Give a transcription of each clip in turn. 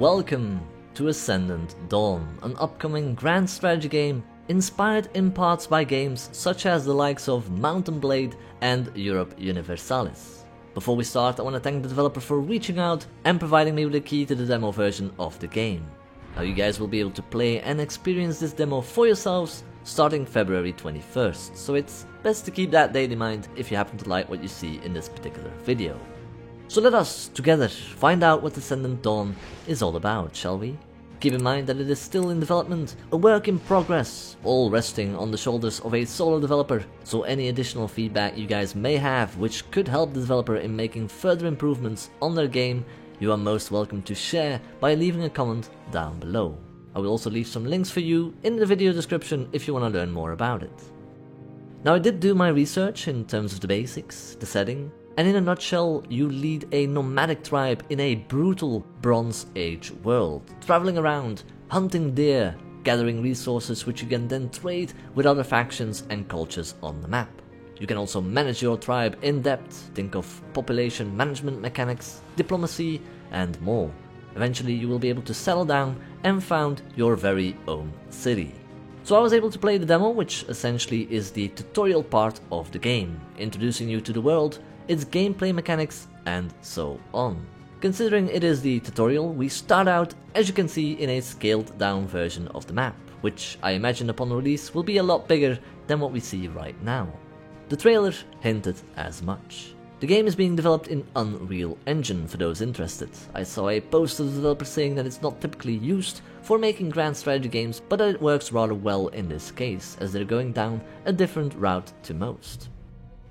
Welcome to Ascendant Dawn, an upcoming grand strategy game inspired in parts by games such as the likes of Mount & Blade and Europe Universalis. Before we start, I want to thank the developer for reaching out and providing me with a key to the demo version of the game. Now you guys will be able to play and experience this demo for yourselves starting February 21st, so it's best to keep that date in mind if you happen to like what you see in this particular video. So let us, together, find out what Ascendant Dawn is all about, shall we? Keep in mind that it is still in development, a work in progress, all resting on the shoulders of a solo developer, so any additional feedback you guys may have which could help the developer in making further improvements on their game, you are most welcome to share by leaving a comment down below. I will also leave some links for you in the video description if you want to learn more about it. Now I did do my research in terms of the basics, the setting, and in a nutshell, you lead a nomadic tribe in a brutal Bronze Age world, traveling around, hunting deer, gathering resources which you can then trade with other factions and cultures on the map. You can also manage your tribe in depth, think of population management mechanics, diplomacy, and more. Eventually you will be able to settle down and found your very own city. So I was able to play the demo, which essentially is the tutorial part of the game, introducing you to the world, its gameplay mechanics, and so on. Considering it is the tutorial, we start out, as you can see, in a scaled down version of the map, which I imagine upon release will be a lot bigger than what we see right now. The trailer hinted as much. The game is being developed in Unreal Engine for those interested. I saw a post of the developer saying that it's not typically used for making grand strategy games, but that it works rather well in this case, as they're going down a different route to most.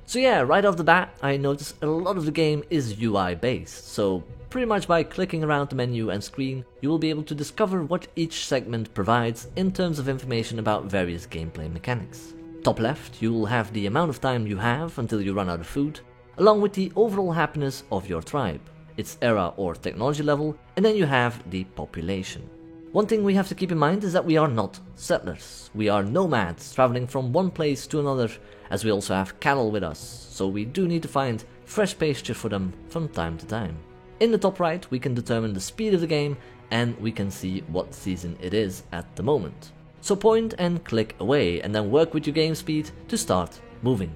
So yeah, right off the bat, I noticed a lot of the game is UI based, so pretty much by clicking around the menu and screen, you will be able to discover what each segment provides in terms of information about various gameplay mechanics. Top left, you will have the amount of time you have until you run out of food, along with the overall happiness of your tribe, its era or technology level, and then you have the population. One thing we have to keep in mind is that we are not settlers. We are nomads traveling from one place to another, as we also have cattle with us, so we do need to find fresh pasture for them from time to time. In the top right, we can determine the speed of the game, and we can see what season it is at the moment. So point and click away, and then work with your game speed to start moving.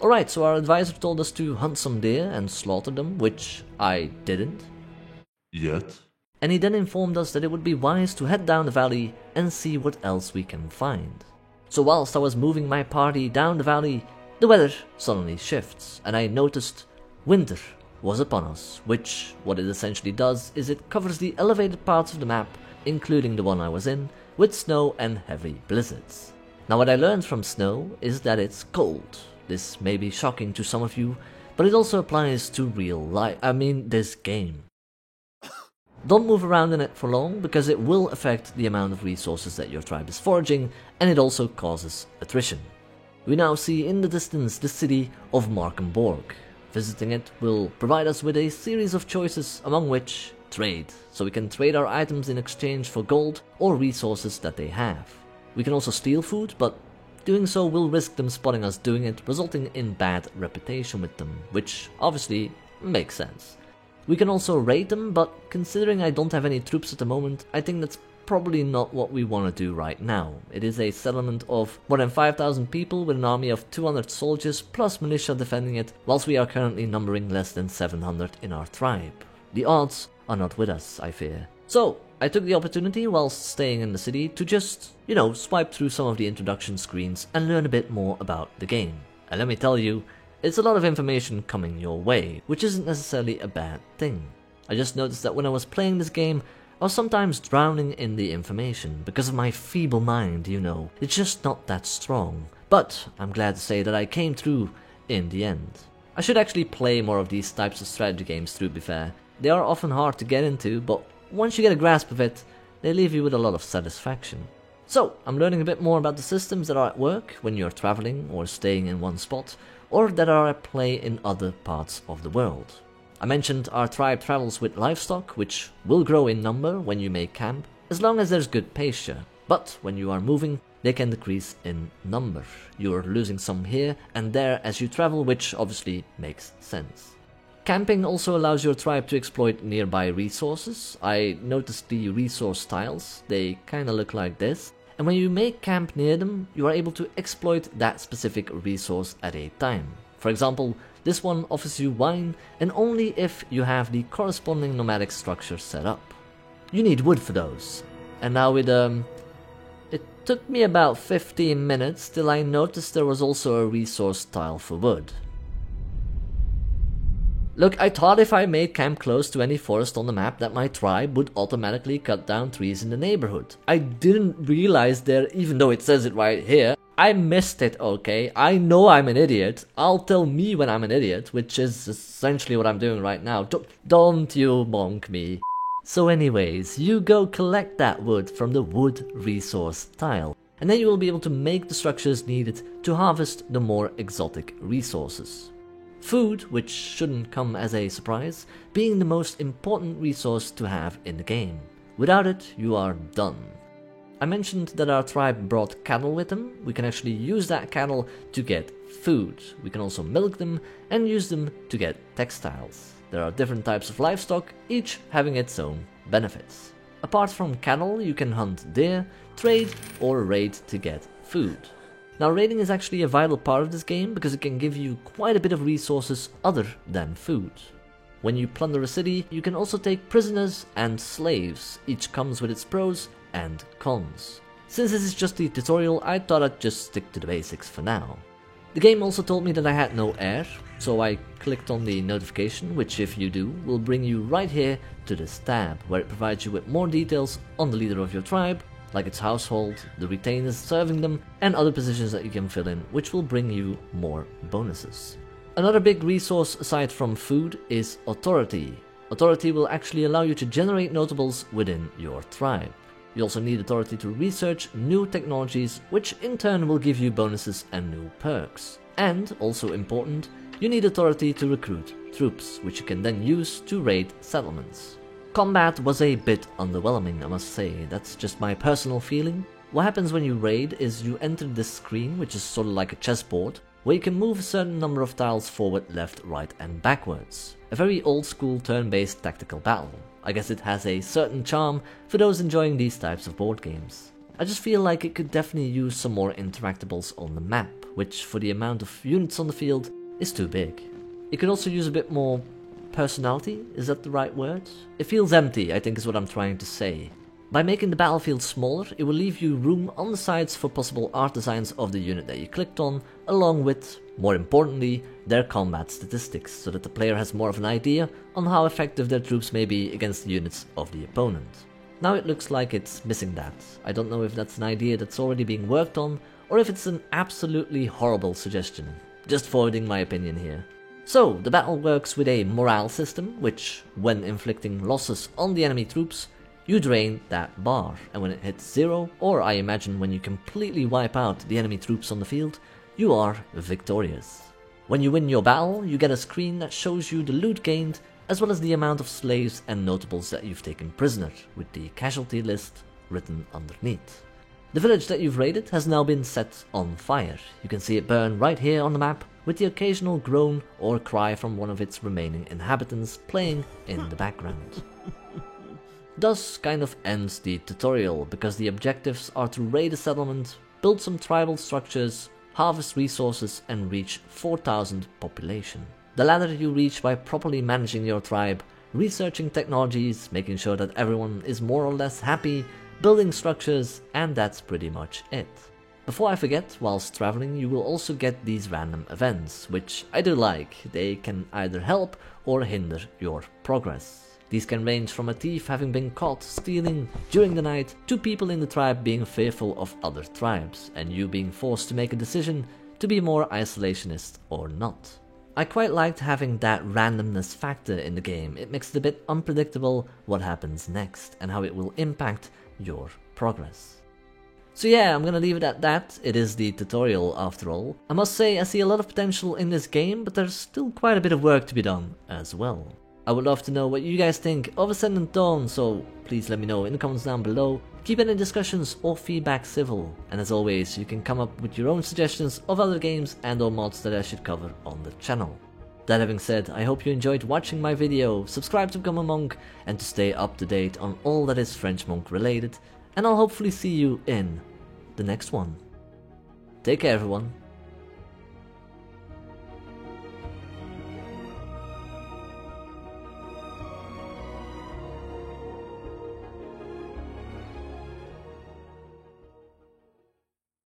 Alright, so our advisor told us to hunt some deer and slaughter them, which I didn't. Yet. And he then informed us that it would be wise to head down the valley and see what else we can find. So whilst I was moving my party down the valley, the weather suddenly shifts, and I noticed winter was upon us, which what it essentially does is it covers the elevated parts of the map, including the one I was in, with snow and heavy blizzards. Now what I learned from snow is that it's cold. This may be shocking to some of you, but it also applies to real life, this game. Don't move around in it for long, because it will affect the amount of resources that your tribe is foraging, and it also causes attrition. We now see in the distance the city of Markenborg. Visiting it will provide us with a series of choices, among which trade, so we can trade our items in exchange for gold or resources that they have. We can also steal food, but doing so will risk them spotting us doing it, resulting in bad reputation with them, which obviously makes sense. We can also raid them, but considering I don't have any troops at the moment, I think that's probably not what we want to do right now. It is a settlement of more than 5,000 people with an army of 200 soldiers plus militia defending it, whilst we are currently numbering less than 700 in our tribe. The odds are not with us, I fear. So, I took the opportunity whilst staying in the city to just, swipe through some of the introduction screens and learn a bit more about the game. And let me tell you, it's a lot of information coming your way, which isn't necessarily a bad thing. I just noticed that when I was playing this game, I was sometimes drowning in the information because of my feeble mind, It's just not that strong. But I'm glad to say that I came through in the end. I should actually play more of these types of strategy games, to be fair. They are often hard to get into, but once you get a grasp of it, they leave you with a lot of satisfaction. So, I'm learning a bit more about the systems that are at work when you're traveling or staying in one spot, or that are at play in other parts of the world. I mentioned our tribe travels with livestock, which will grow in number when you make camp, as long as there's good pasture. But when you are moving, they can decrease in number. You're losing some here and there as you travel, which obviously makes sense. Camping also allows your tribe to exploit nearby resources. I noticed the resource tiles, they kinda look like this. And when you make camp near them, you are able to exploit that specific resource at a time. For example, this one offers you wine, and only if you have the corresponding nomadic structure set up. You need wood for those. And now it took me about 15 minutes till I noticed there was also a resource tile for wood. Look, I thought if I made camp close to any forest on the map that my tribe would automatically cut down trees in the neighborhood. I didn't realize there, even though it says it right here. I missed it, okay? I know I'm an idiot. I'll tell me when I'm an idiot, which is essentially what I'm doing right now. Don't you monk me. So anyways, you go collect that wood from the wood resource tile, and then you will be able to make the structures needed to harvest the more exotic resources. Food, which shouldn't come as a surprise, being the most important resource to have in the game. Without it, you are done. I mentioned that our tribe brought cattle with them. We can actually use that cattle to get food. We can also milk them and use them to get textiles. There are different types of livestock, each having its own benefits. Apart from cattle, you can hunt deer, trade, or raid to get food. Now, raiding is actually a vital part of this game because it can give you quite a bit of resources other than food. When you plunder a city, you can also take prisoners and slaves. Each comes with its pros and cons. Since this is just the tutorial, I thought I'd just stick to the basics for now. The game also told me that I had no heir, so I clicked on the notification, which if you do, will bring you right here to this tab, where it provides you with more details on the leader of your tribe, like its household, the retainers serving them, and other positions that you can fill in, which will bring you more bonuses. Another big resource aside from food is authority. Authority will actually allow you to generate notables within your tribe. You also need authority to research new technologies, which in turn will give you bonuses and new perks. And, also important, you need authority to recruit troops, which you can then use to raid settlements. Combat was a bit underwhelming, I must say. That's just my personal feeling. What happens when you raid is you enter this screen, which is sort of like a chessboard, where you can move a certain number of tiles forward, left, right and backwards. A very old school turn-based tactical battle. I guess it has a certain charm for those enjoying these types of board games. I just feel like it could definitely use some more interactables on the map, which for the amount of units on the field is too big. It could also use a bit more personality, is that the right word? It feels empty, I think is what I'm trying to say. By making the battlefield smaller, it will leave you room on the sides for possible art designs of the unit that you clicked on, along with, more importantly, their combat statistics, so that the player has more of an idea on how effective their troops may be against the units of the opponent. Now it looks like it's missing that. I don't know if that's an idea that's already being worked on, or if it's an absolutely horrible suggestion. Just forwarding my opinion here. So, the battle works with a morale system, which, when inflicting losses on the enemy troops, you drain that bar, and when it hits 0, or I imagine when you completely wipe out the enemy troops on the field, you are victorious. When you win your battle, you get a screen that shows you the loot gained, as well as the amount of slaves and notables that you've taken prisoner, with the casualty list written underneath. The village that you've raided has now been set on fire. You can see it burn right here on the map, with the occasional groan or cry from one of its remaining inhabitants playing in the background. Thus kind of ends the tutorial, because the objectives are to raid a settlement, build some tribal structures, harvest resources and reach 4,000 population. The latter you reach by properly managing your tribe, researching technologies, making sure that everyone is more or less happy, building structures, and that's pretty much it. Before I forget, whilst traveling you will also get these random events, which I do like. They can either help or hinder your progress. These can range from a thief having been caught stealing during the night, to people in the tribe being fearful of other tribes, and you being forced to make a decision to be more isolationist or not. I quite liked having that randomness factor in the game. It makes it a bit unpredictable what happens next, and how it will impact your progress. So yeah, I'm gonna leave it at that. It is the tutorial after all. I must say I see a lot of potential in this game, but there's still quite a bit of work to be done as well. I would love to know what you guys think of Ascendant Dawn, so please let me know in the comments down below. Keep any discussions or feedback civil, and as always you can come up with your own suggestions of other games and or mods that I should cover on the channel. That having said, I hope you enjoyed watching my video, subscribe to become a monk and to stay up to date on all that is French monk related, and I'll hopefully see you in the next one. Take care everyone.